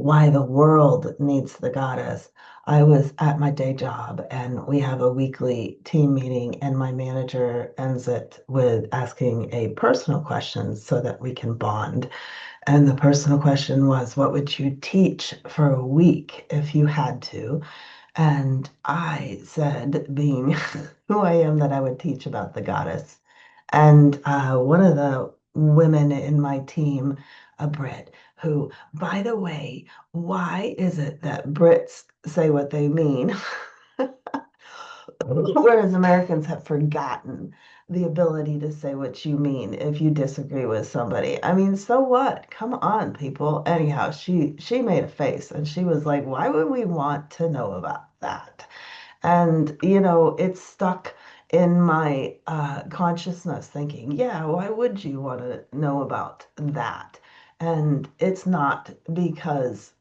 why the world needs the goddess. I was at my day job and we have a weekly team meeting, and my manager ends it with asking a personal question so that we can bond. And the personal question was, what would you teach for a week if you had to? And I said, being who I am, that I would teach about the goddess. And one of the women in my team, a Brit, who, by the way, why is it that Brits say what they mean, whereas Americans have forgotten the ability to say what you mean if you disagree with somebody? I mean, so what? Come on, people. Anyhow, she made a face and she was like, "Why would we want to know about that?" And, it's stuck in my consciousness thinking, yeah, why would you want to know about that? And it's not because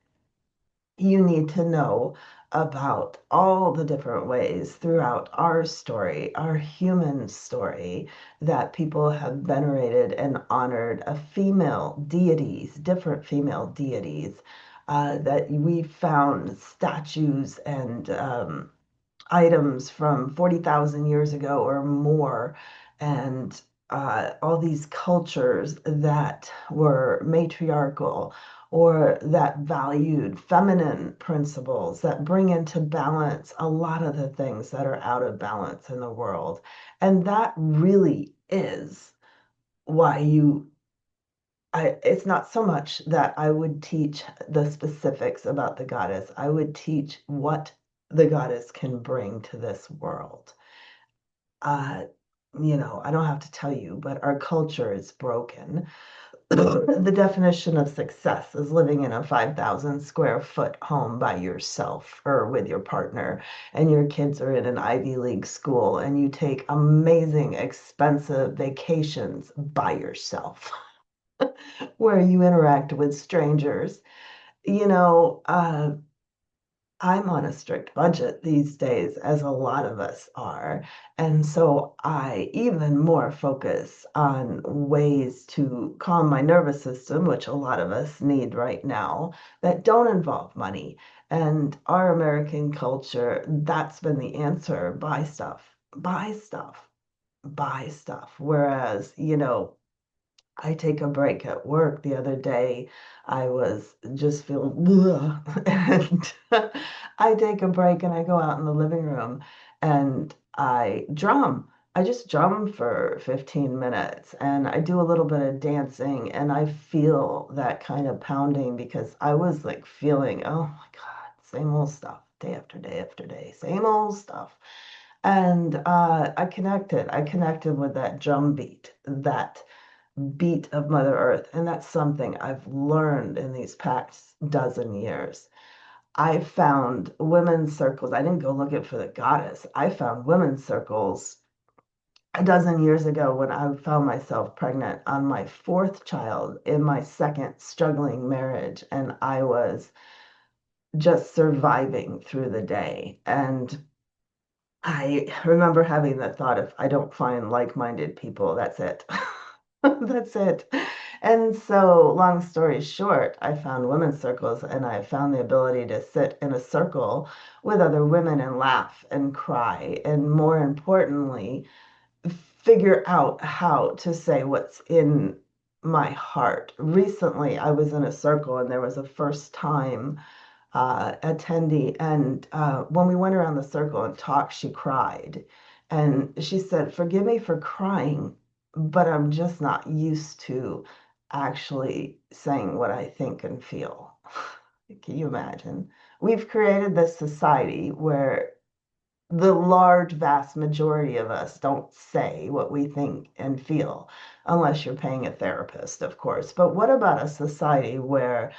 you need to know about all the different ways throughout our story, our human story, that people have venerated and honored a female deities, different female deities, that we found statues and items from 40,000 years ago or more, and all these cultures that were matriarchal or that valued feminine principles that bring into balance a lot of the things that are out of balance in the world. And that really is why it's not so much that I would teach the specifics about the goddess. I would teach what the goddess can bring to this world. Uh, I don't have to tell you, but our culture is broken. The definition of success is living in a 5,000 square foot home by yourself or with your partner, and your kids are in an Ivy League school, and you take amazing, expensive vacations by yourself where you interact with strangers. You know, uh, I'm on a strict budget these days, as a lot of us are. And so I even more focus on ways to calm my nervous system, which a lot of us need right now, that don't involve money. And our American culture, that's been the answer: buy stuff, buy stuff, buy stuff. Whereas, I take a break at work. The other day, I was just feeling bleh, and I take a break and I go out in the living room and I drum. I just drum for 15 minutes and I do a little bit of dancing, and I feel that kind of pounding because I was like feeling, oh my God, same old stuff, day after day after day, same old stuff. And I connected. I connected with that drum beat, that beat of Mother Earth. And that's something I've learned in these past dozen years. I found women's circles. I didn't go looking for the goddess. I found women's circles a dozen years ago when I found myself pregnant on my fourth child in my second struggling marriage. And I was just surviving through the day. And I remember having the thought, if I don't find like-minded people, that's it. That's it. And so, long story short, I found women's circles and I found the ability to sit in a circle with other women and laugh and cry. And more importantly, figure out how to say what's in my heart. Recently, I was in a circle and there was a first time attendee. And when we went around the circle and talked, she cried. And she said, "Forgive me for crying, but I'm just not used to actually saying what I think and feel." Can you imagine? We've created this society where the large, vast majority of us don't say what we think and feel, unless you're paying a therapist, of course. But what about a society where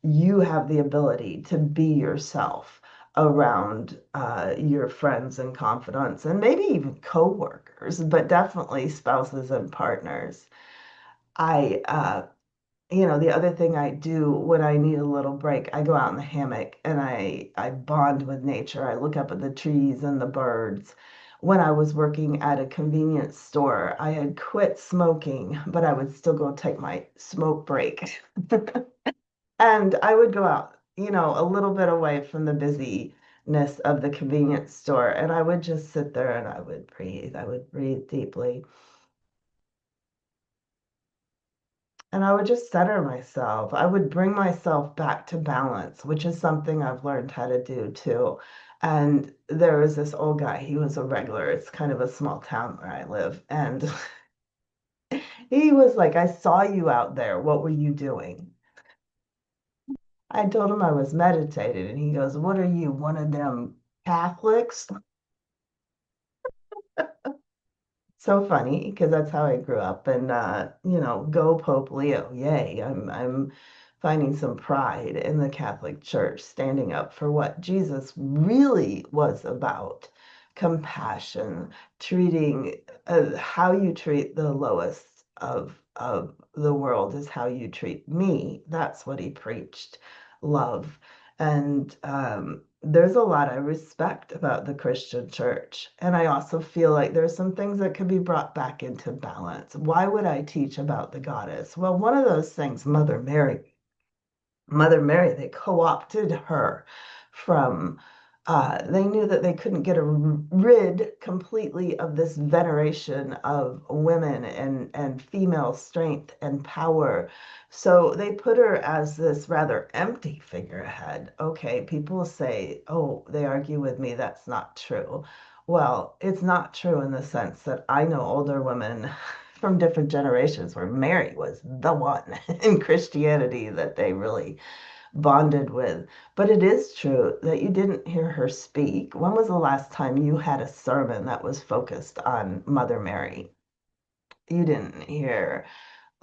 you have the ability to be yourself around your friends and confidants, and maybe even coworkers, but definitely spouses and partners? I, the other thing I do when I need a little break, I go out in the hammock and I bond with nature. I look up at the trees and the birds. When I was working at a convenience store, I had quit smoking, but I would still go take my smoke break. And I would go out a little bit away from the busyness of the convenience store. And I would just sit there and I would breathe. I would breathe deeply. And I would just center myself. I would bring myself back to balance, which is something I've learned how to do too. And there was this old guy, he was a regular. It's kind of a small town where I live. And he was like, I saw you out there. What were you doing? I told him I was meditating. And he goes, what are you, one of them Catholics? So funny because that's how I grew up. And go Pope Leo. Yay. I'm finding some pride in the Catholic Church, standing up for what Jesus really was about. Compassion, treating how you treat the lowest of the world is how you treat me. That's what he preached. Love. And there's a lot I respect about the Christian church. And I also feel like there's some things that could be brought back into balance. Why would I teach about the goddess? Well, one of those things, Mother Mary, they co-opted her from, they knew that they couldn't get rid completely of this veneration of women and female strength and power. So they put her as this rather empty figurehead. Okay, people say, oh, they argue with me, that's not true. Well, it's not true in the sense that I know older women from different generations where Mary was the one in Christianity that they really bonded with. But it is true that you didn't hear her speak. When was the last time you had a sermon that was focused on Mother Mary? You didn't hear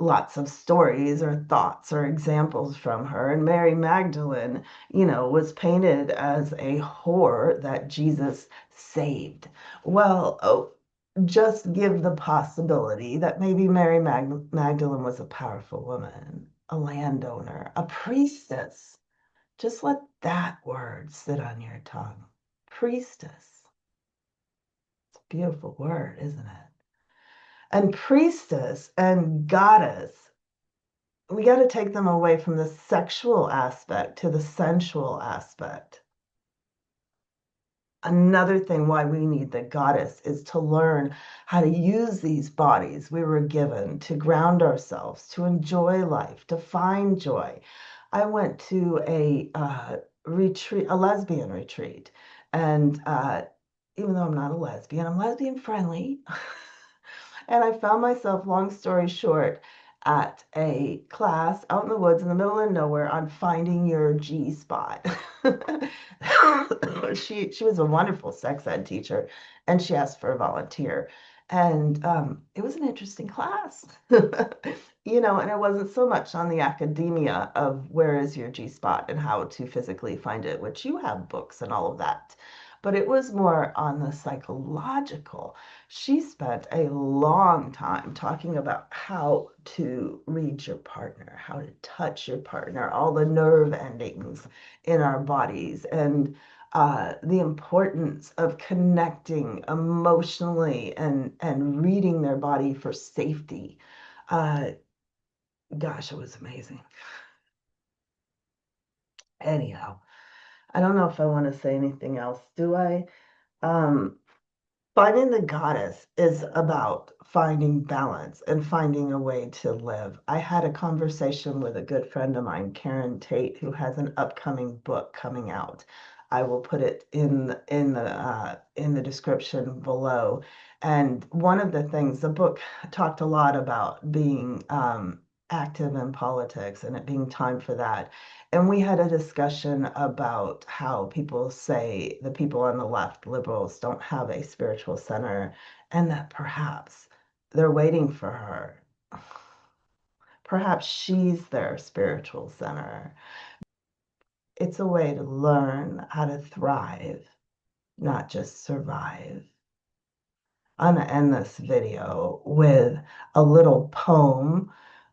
lots of stories or thoughts or examples from her. And Mary Magdalene, was painted as a whore that Jesus saved. Well, oh, just give the possibility that maybe Mary Magdalene was a powerful woman, a landowner, a priestess. Just let that word sit on your tongue. Priestess. It's a beautiful word, isn't it? And priestess and goddess, we got to take them away from the sexual aspect to the sensual aspect. Another thing why we need the goddess is to learn how to use these bodies we were given to ground ourselves, to enjoy life, to find joy. I went to a retreat, a lesbian retreat, and even though I'm not a lesbian, I'm lesbian friendly. And I found myself, long story short, at a class out in the woods in the middle of nowhere on finding your G spot. She was a wonderful sex ed teacher, and she asked for a volunteer. And it was an interesting class. And it wasn't so much on the academia of where is your G spot and how to physically find it, which you have books and all of that. But it was more on the psychological. She spent a long time talking about how to read your partner, how to touch your partner, all the nerve endings in our bodies, and the importance of connecting emotionally and reading their body for safety. Uh, Gosh, it was amazing. Anyhow, I don't know if I want to say anything else. Do I? Um, Finding the goddess is about finding balance and finding a way to live. I had a conversation with a good friend of mine, Karen Tate, who has an upcoming book coming out. I will put it in the description below. And one of the things, the book talked a lot about being active in politics and it being time for that. And we had a discussion about how people say the people on the left, liberals, don't have a spiritual center, and that perhaps they're waiting for her. Perhaps she's their spiritual center. It's a way to learn how to thrive, not just survive. I'm gonna end this video with a little poem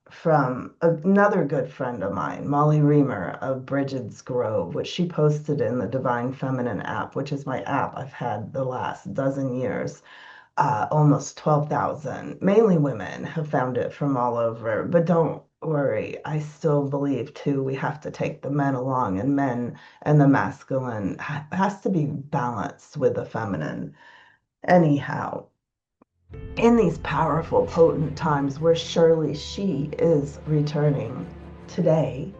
from another good friend of mine, Molly Reamer of Bridget's Grove, which she posted in the Divine Feminine app, which is my app I've had the last dozen years. Almost 12,000, mainly women, have found it from all over. But don't worry. I still believe too we have to take the men along, and men and the masculine has to be balanced with the feminine. Anyhow, in these powerful, potent times where surely she is returning, today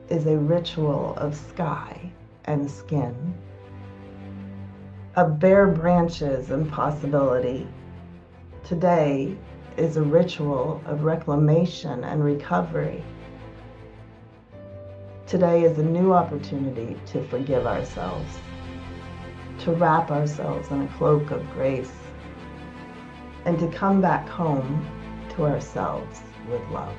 is a ritual of sky and skin, of bare branches and possibility. Today is a ritual of reclamation and recovery. Today is a new opportunity to forgive ourselves, to wrap ourselves in a cloak of grace, and to come back home to ourselves with love.